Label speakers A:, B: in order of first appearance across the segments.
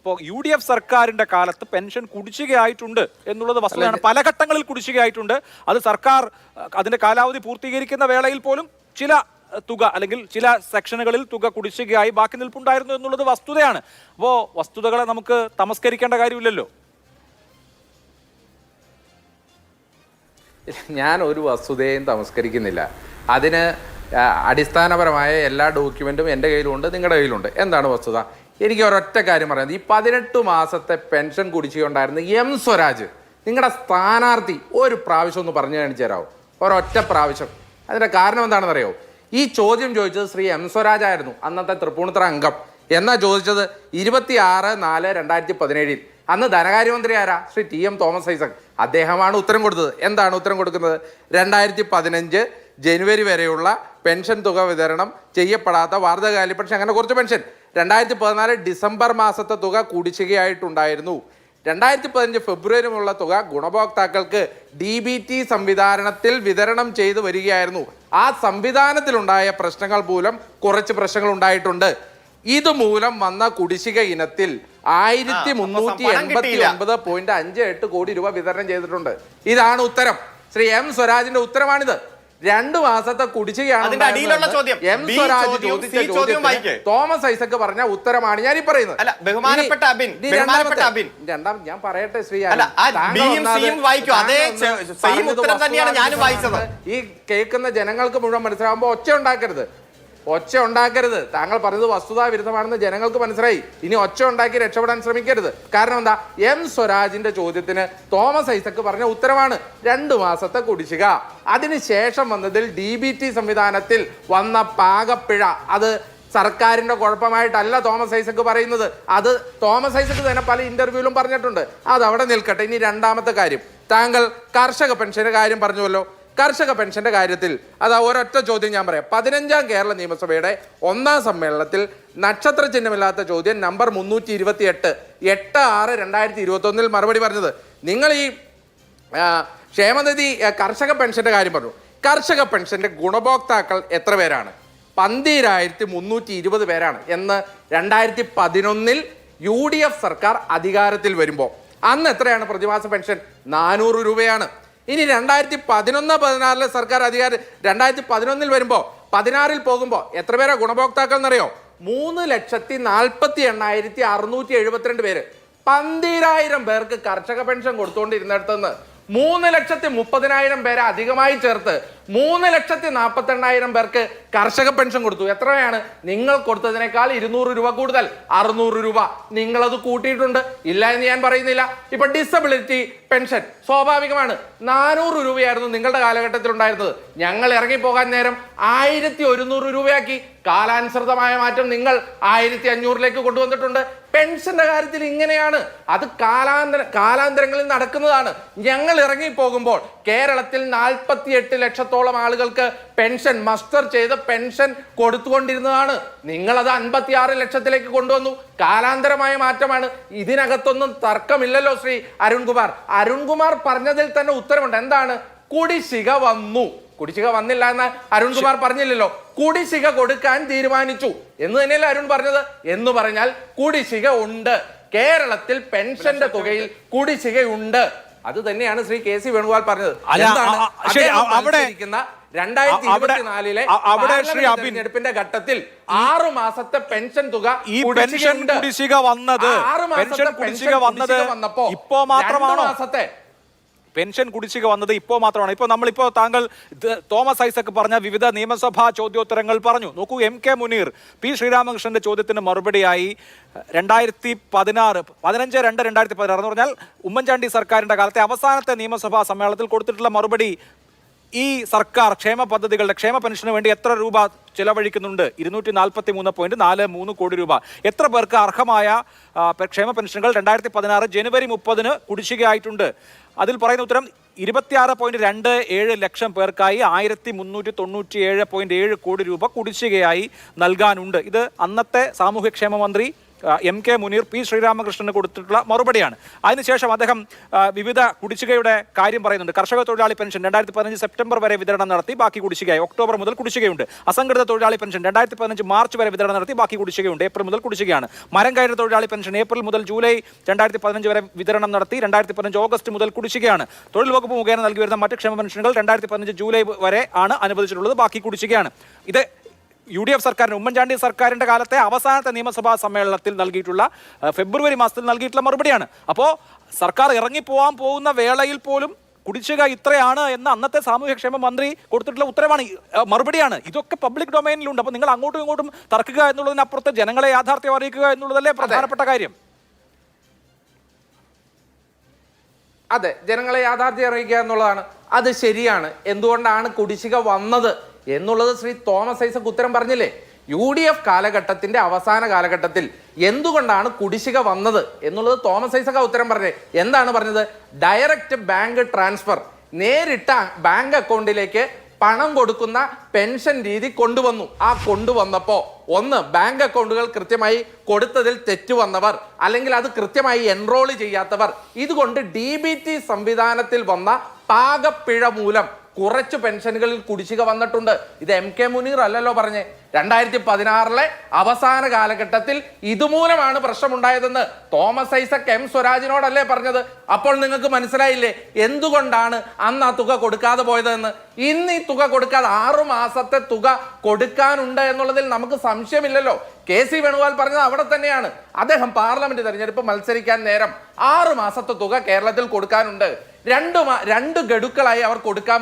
A: ഇപ്പോൾ UDF സർക്കാരിന്റെ കാലത്ത് പെൻഷൻ കുടിശ്ശികയായിട്ടുണ്ട് എന്നുള്ളത് വസ്തുതയാണ്. പല ഘട്ടങ്ങളിൽ കുടിശ്ശികയായിട്ടുണ്ട്. അത് സർക്കാർ അതിന്റെ കാലാവധി പൂർത്തീകരിക്കുന്ന വേളയിൽ പോലും ചില തുക അല്ലെങ്കിൽ ചില സെക്ഷനുകളിൽ തുക കുടിശ്ശികയായി ബാക്കി നിൽപ്പുണ്ടായിരുന്നു എന്നുള്ളത് വസ്തുതയാണ്. അപ്പോൾ വസ്തുതകളെ നമുക്ക് തമസ്കരിക്കേണ്ട കാര്യമില്ലല്ലോ.
B: ഞാൻ ഒരു വസ്തുതയും തമസ്കരിക്കുന്നില്ല. അതിന് അടിസ്ഥാനപരമായ എല്ലാ ഡോക്യുമെൻറ്റും എൻ്റെ കയ്യിലുണ്ട്, നിങ്ങളുടെ കയ്യിലുണ്ട്. എന്താണ് വസ്തുത? എനിക്ക് ഒരൊറ്റ കാര്യം പറയാം. ഈ 18 മാസത്തെ പെൻഷൻ കുടിശ്ശികയുണ്ടായിരുന്ന M സ്വരാജ് നിങ്ങളുടെ സ്ഥാനാർത്ഥി ഒരു പ്രാവശ്യം ഒന്ന് പറഞ്ഞു കാണിച്ചു തരാമോ? ഒരൊറ്റ പ്രാവശ്യം. അതിൻ്റെ കാരണം എന്താണെന്നറിയോ? ഈ ചോദ്യം ചോദിച്ചത് ശ്രീ M സ്വരാജ് ആയിരുന്നു, അന്നത്തെ തൃപ്പൂണിത്തുറ അംഗം. എന്നാ ചോദിച്ചത് 26/4/2017. അന്ന് ധനകാര്യമന്ത്രി ആരാ? Shri TM Thomas Isaac. അദ്ദേഹമാണ് ഉത്തരം കൊടുത്തത്. എന്താണ് ഉത്തരം കൊടുക്കുന്നത്? 2015 ജനുവരി വരെയുള്ള പെൻഷൻ തുക വിതരണം ചെയ്യപ്പെടാത്ത വാർദ്ധകാല പെൻഷൻ, അങ്ങനെ കുറച്ച് പെൻഷൻ 2014 ഡിസംബർ മാസത്തെ തുക കുടിശ്ശികയായിട്ടുണ്ടായിരുന്നു. 2015 ഫെബ്രുവരിയിലുള്ള തുക ഗുണഭോക്താക്കൾക്ക് DBT സംവിധാനത്തിൽ വിതരണം ചെയ്തു വരികയായിരുന്നു. ആ സംവിധാനത്തിലുണ്ടായ പ്രശ്നങ്ങൾ മൂലം കുറച്ച് പ്രശ്നങ്ങൾ ഉണ്ടായിട്ടുണ്ട്. ഇതുമൂലം വന്ന കുടിശ്ശിക ഇനത്തിൽ 1389.58 കോടി രൂപ വിതരണം ചെയ്തിട്ടുണ്ട്. ഇതാണ് ഉത്തരം. ശ്രീ M സ്വരാജിന്റെ ഉത്തരമാണിത്. 2 മാസത്തെ കുടിശ്ശികയാണ് M സ്വരാജ് ചോദിച്ച ചോദ്യത്തിന് തോമസ് ഐസക് പറഞ്ഞ ഉത്തരമാണ് ഞാൻ ഈ പറയുന്നത്. രണ്ടാം ഞാൻ പറയട്ടെ ശ്രീ, ഈ കേൾക്കുന്ന ജനങ്ങൾക്ക് മുഴുവൻ മനസ്സിലാകുമ്പോൾ ഒച്ച ഉണ്ടാക്കരുത്. താങ്കൾ പറഞ്ഞത് വസ്തുതാ വിരുദ്ധമാണെന്ന് ജനങ്ങൾക്ക് മനസ്സിലായി. ഇനി ഒച്ച ഉണ്ടാക്കി രക്ഷപ്പെടാൻ ശ്രമിക്കരുത്. കാരണം എന്താ? M സ്വരാജിന്റെ ചോദ്യത്തിന് തോമസ് ഐസക് പറഞ്ഞ ഉത്തരമാണ് 2 മാസത്തെ കുടിശ്ശിക. അതിനുശേഷം വന്നതിൽ DBT സംവിധാനത്തിൽ വന്ന പാകപ്പിഴ, അത് സർക്കാരിന്റെ കുഴപ്പമായിട്ടല്ല തോമസ് ഐസക് പറയുന്നത്. അത് തോമസ് ഐസക് തന്നെ പല ഇന്റർവ്യൂവിലും പറഞ്ഞിട്ടുണ്ട്. അതവിടെ നിൽക്കട്ടെ. ഇനി രണ്ടാമത്തെ കാര്യം, താങ്കൾ കർഷക പെൻഷന്റെ കാര്യം പറഞ്ഞുവല്ലോ. കർഷക പെൻഷന്റെ കാര്യത്തിൽ അതാ ഒരൊറ്റ ചോദ്യം ഞാൻ പറയാം. 15ാം കേരള നിയമസഭയുടെ 1ാം സമ്മേളനത്തിൽ നക്ഷത്ര ചിഹ്നമില്ലാത്ത ചോദ്യം നമ്പർ 328 8/6/2021 മറുപടി പറഞ്ഞത്, നിങ്ങൾ ഈ ക്ഷേമനിധി കർഷക പെൻഷന്റെ കാര്യം പറഞ്ഞു. കർഷക പെൻഷന്റെ ഗുണഭോക്താക്കൾ എത്ര പേരാണ്? 12,320 പേരാണ് എന്ന് 2011 UDF സർക്കാർ അധികാരത്തിൽ വരുമ്പോൾ അന്ന് എത്രയാണ് പ്രതിമാസ പെൻഷൻ? 400 രൂപയാണ്. ഇനി 2011-14 സർക്കാർ അധികാരം 2011 വരുമ്പോൾ 16 പോകുമ്പോൾ എത്ര പേരാ ഗുണഭോക്താക്കൾ എന്നറിയോ? 3,48,672 പേര്. 12,000 പേർക്ക് കർഷക പെൻഷൻ കൊടുത്തുകൊണ്ടിരുന്നിടത്തുനിന്ന് 3,30,000 പേരെ അധികമായി ചേർത്ത് 3,48,000 പേർക്ക് കർഷക പെൻഷൻ കൊടുത്തു. എത്രയാണ്? നിങ്ങൾ കൊടുത്തതിനേക്കാൾ 200 രൂപ കൂടുതൽ, 600 രൂപ. നിങ്ങളത് കൂട്ടിയിട്ടുണ്ട്, ഇല്ല എന്ന് ഞാൻ പറയുന്നില്ല. ഇപ്പൊ ഡിസബിലിറ്റി പെൻഷൻ സ്വാഭാവികമാണ്, 400 രൂപയായിരുന്നു നിങ്ങളുടെ കാലഘട്ടത്തിൽ ഉണ്ടായിരുന്നത്. ഞങ്ങൾ ഇറങ്ങിപ്പോകാൻ നേരം 1,100 രൂപയാക്കി. കാലാനുസൃതമായ മാറ്റം നിങ്ങൾ 1,500 കൊണ്ടുവന്നിട്ടുണ്ട്. പെൻഷന്റെ കാര്യത്തിൽ ഇങ്ങനെയാണ്. അത് കാലാന്തരങ്ങളിൽ നടക്കുന്നതാണ്. ഞങ്ങൾ ഇറങ്ങിപ്പോകുമ്പോൾ കേരളത്തിൽ 48 ലക്ഷത്തോളം ആളുകൾക്ക് പെൻഷൻ മസ്റ്റർ ചെയ്ത് പെൻഷൻ കൊടുത്തുകൊണ്ടിരുന്നതാണ്. നിങ്ങളത് 56 ലക്ഷത്തിലേക്ക് കൊണ്ടുവന്നു. കാലാന്തരമായ മാറ്റമാണ്. ഇതിനകത്തൊന്നും തർക്കമില്ലല്ലോ ശ്രീ അരുൺകുമാർ. അരുൺകുമാർ പറഞ്ഞതിൽ തന്നെ ഉത്തരമുണ്ട്. എന്താണ്? കുടിശ്ശിക വന്നു. കുടിശ്ശിക വന്നില്ല എന്ന് അരുൺകുമാർ പറഞ്ഞില്ലല്ലോ. കുടിശ്ശിക കൊടുക്കാൻ തീരുമാനിച്ചു എന്ന് തന്നെയല്ലേ അരുൺ പറഞ്ഞത്? എന്ന് പറഞ്ഞാൽ കുടിശ്ശിക ഉണ്ട്. കേരളത്തിൽ പെൻഷന്റെ തുകയിൽ കുടിശ്ശികയുണ്ട്. അത് തന്നെയാണ് ശ്രീ KC വേണുഗോപാൽ പറഞ്ഞത്. 2024 തെരഞ്ഞെടുപ്പിന്റെ ഘട്ടത്തിൽ 6 മാസത്തെ പെൻഷൻ തുക
A: ഈ പെൻഷൻ കുടിശ്ശിക വന്നത് ഇപ്പോ മാത്രമാണോ? പെൻഷൻ കുടിശ്ശിക വന്നത് ഇപ്പോൾ മാത്രമാണ്. ഇപ്പോൾ നമ്മളിപ്പോൾ താങ്കൾ തോമസ് ഐസക് പറഞ്ഞ വിവിധ നിയമസഭാ ചോദ്യോത്തരങ്ങൾ പറഞ്ഞു. നോക്കൂ, MK മുനീർ P ശ്രീരാമകൃഷ്ണന്റെ ചോദ്യത്തിന് മറുപടിയായി 15/2/2016 എന്ന് പറഞ്ഞാൽ ഉമ്മൻചാണ്ടി സർക്കാരിന്റെ കാലത്തെ അവസാനത്തെ നിയമസഭാ സമ്മേളനത്തിൽ കൊടുത്തിട്ടുള്ള മറുപടി, ഈ സർക്കാർ ക്ഷേമ പദ്ധതികളുടെ ക്ഷേമ പെൻഷന് വേണ്ടി എത്ര രൂപ ചിലവഴിക്കുന്നുണ്ട്? 243.43 കോടി രൂപ. എത്ര പേർക്ക് അർഹമായ ക്ഷേമ പെൻഷനുകൾ 2016 ജനുവരി 30 കുടിശ്ശികയായിട്ടുണ്ട്? അതിൽ പറയുന്ന ഉത്തരം 26.27 ലക്ഷം പേർക്കായി 1397.7 കോടി രൂപ കുടിശ്ശികയായി നൽകാനുണ്ട്. ഇത് അന്നത്തെ സാമൂഹ്യക്ഷേമ മന്ത്രി MK മുനീർ P ശ്രീരാമകൃഷ്ണന് കൊടുത്തിട്ടുള്ള മറുപടിയാണ്. അതിനുശേഷം അദ്ദേഹം വിവിധ കുടിശ്ശികയുടെ കാര്യം പറയുന്നുണ്ട്. കർഷക തൊഴിലാളി പെൻഷൻ 2015 സെപ്റ്റംബർ വരെ വിതരണം നടത്തി, ബാക്കി കുടിശ്ശികയായി. ഒക്ടോബർ മുതൽ കുടിശ്ശികയുണ്ട്. അസംഘടിത തൊഴിലാളി പെൻഷൻ 2015 മാർച്ച് വരെ വിതരണം നടത്തി, ബാക്കി കുടിശ്ശികയുണ്ട്. ഏപ്രിൽ മുതൽ കുടിശ്ശികയാണ്. മരം കയറ്റ തൊഴിലാളി പെൻഷൻ ഏപ്രിൽ മുതൽ ജൂലൈ 2015 വരെ വിതരണം നടത്തി, 2015 ഓഗസ്റ്റ് മുതൽ കുടിശ്ശികയാണ്. തൊഴിൽ വകുപ്പ് മുഖേന നൽകി വരുന്ന മറ്റ് ക്ഷേമ പെൻഷനുകൾ 2015 ജൂലൈ വരെ ആണ് അനുവദിച്ചിട്ടുള്ളത്, ബാക്കി കുടിശ്ശികയാണ്. ഇത് UDF സർക്കാരിന്, ഉമ്മൻചാണ്ടി സർക്കാരിന്റെ കാലത്തെ അവസാനത്തെ നിയമസഭാ സമ്മേളനത്തിൽ നൽകിയിട്ടുള്ള ഫെബ്രുവരി മാസത്തിൽ നൽകിയിട്ടുള്ള മറുപടിയാണ്. അപ്പോൾ സർക്കാർ ഇറങ്ങിപ്പോവാൻ പോകുന്ന വേളയിൽ പോലും കുടിശ്ശിക ഇത്രയാണ് എന്ന് അന്നത്തെ സാമൂഹ്യക്ഷേമ മന്ത്രി കൊടുത്തിട്ടുള്ള ഉത്തരവാണ്, മറുപടിയാണ്. ഇതൊക്കെ പബ്ലിക് ഡൊമൈനിലുണ്ട്. അപ്പോൾ നിങ്ങൾ അങ്ങോട്ടും ഇങ്ങോട്ടും തർക്കുക എന്നുള്ളതിനപ്പുറത്ത് ജനങ്ങളെ യാഥാർത്ഥ്യം അറിയിക്കുക എന്നുള്ളതല്ലേ പ്രധാനപ്പെട്ട കാര്യം.
B: അതെ, ജനങ്ങളെ യാഥാർത്ഥ്യം അറിയിക്കുക എന്നുള്ളതാണ്. അത് ശരിയാണ്. എന്തുകൊണ്ടാണ് കുടിശ്ശിക വന്നത് എന്നുള്ളത് ശ്രീ തോമസ് ഐസക് ഉത്തരം പറഞ്ഞില്ലേ. UDF കാലഘട്ടത്തിന്റെ അവസാന കാലഘട്ടത്തിൽ എന്തുകൊണ്ടാണ് കുടിശ്ശിക വന്നത് എന്നുള്ളത് തോമസ് ഐസക് ഉത്തരം പറഞ്ഞത്. എന്താണ് പറഞ്ഞത്? ഡയറക്റ്റ് ബാങ്ക് ട്രാൻസ്ഫർ, നേരിട്ട ബാങ്ക് അക്കൗണ്ടിലേക്ക് പണം കൊടുക്കുന്ന പെൻഷൻ രീതി കൊണ്ടുവന്നു. ആ കൊണ്ടുവന്നപ്പോ ഒന്ന്, ബാങ്ക് അക്കൗണ്ടുകൾ കൃത്യമായി കൊടുത്തതിൽ തെറ്റു വന്നവർ, അല്ലെങ്കിൽ അത് കൃത്യമായി എൻറോൾ ചെയ്യാത്തവർ, ഇതുകൊണ്ട് DBT സംവിധാനത്തിൽ വന്ന പാകപ്പിഴ മൂലം കുറച്ച് പെൻഷനുകളിൽ കുടിശ്ശിക വന്നിട്ടുണ്ട്. ഇത് MK മുനീർ അല്ലല്ലോ പറഞ്ഞേ. 2016 അവസാന കാലഘട്ടത്തിൽ ഇതുമൂലമാണ് പ്രശ്നമുണ്ടായതെന്ന് തോമസ് ഐസക് M സ്വരാജിനോടല്ലേ പറഞ്ഞത്. അപ്പോൾ നിങ്ങൾക്ക് മനസ്സിലായില്ലേ എന്തുകൊണ്ടാണ് അന്ന് ആ തുക കൊടുക്കാതെ പോയതെന്ന്. ഇന്ന് ഈ തുക കൊടുക്കാതെ 6 മാസത്തെ തുക കൊടുക്കാനുണ്ട് എന്നുള്ളതിൽ നമുക്ക് സംശയമില്ലല്ലോ. KC വേണുഗോപാൽ പറഞ്ഞത് അവിടെ തന്നെയാണ്. അദ്ദേഹം പാർലമെന്റ് തെരഞ്ഞെടുപ്പ് മത്സരിക്കാൻ നേരം 6 മാസത്തെ തുക കേരളത്തിൽ കൊടുക്കാനുണ്ട്. രണ്ട് ഗഡുക്കളായി അവർ കൊടുക്കാൻ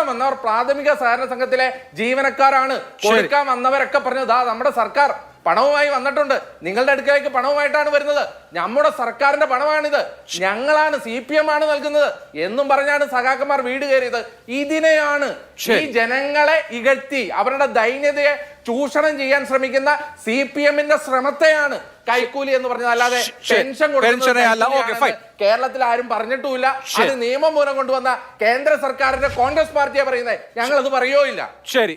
B: വന്നവർ പ്രാഥമിക സഹകരണ സംഘത്തിലെ ജീവനക്കാരാണ്. കൊടുക്കാൻ വന്നവരൊക്കെ പറഞ്ഞത് നമ്മുടെ സർക്കാർ പണവുമായി വന്നിട്ടുണ്ട്, നിങ്ങളുടെ അടുക്കലേക്ക് പണവുമായിട്ടാണ് വരുന്നത്, നമ്മുടെ സർക്കാരിന്റെ പണമാണിത്, ഞങ്ങളാണ് CPM ആണ് നൽകുന്നത് എന്നും പറഞ്ഞാണ് സഖാക്കന്മാർ വീട് കയറിയത്. ഇതിനെയാണ് ഈ ജനങ്ങളെ ഇകഴ്ത്തി അവരുടെ ദൈന്യതയെ ചൂഷണം ചെയ്യാൻ ശ്രമിക്കുന്ന CPM-ന്റെ ശ്രമത്തെയാണ് കൈക്കൂലി എന്ന് പറഞ്ഞത്. അല്ലാതെ പെൻഷൻ കൊടുക്കുന്നത് കേരളത്തിൽ ആരും പറഞ്ഞിട്ടുമില്ല. അത് നിയമം മൂലം കൊണ്ടുവന്ന കേന്ദ്ര സർക്കാരിന്റെ കോൺഗ്രസ് പാർട്ടിയെ പറയുന്നത്. ഞങ്ങൾ അത് പറയോ ഇല്ല.
A: ശരി.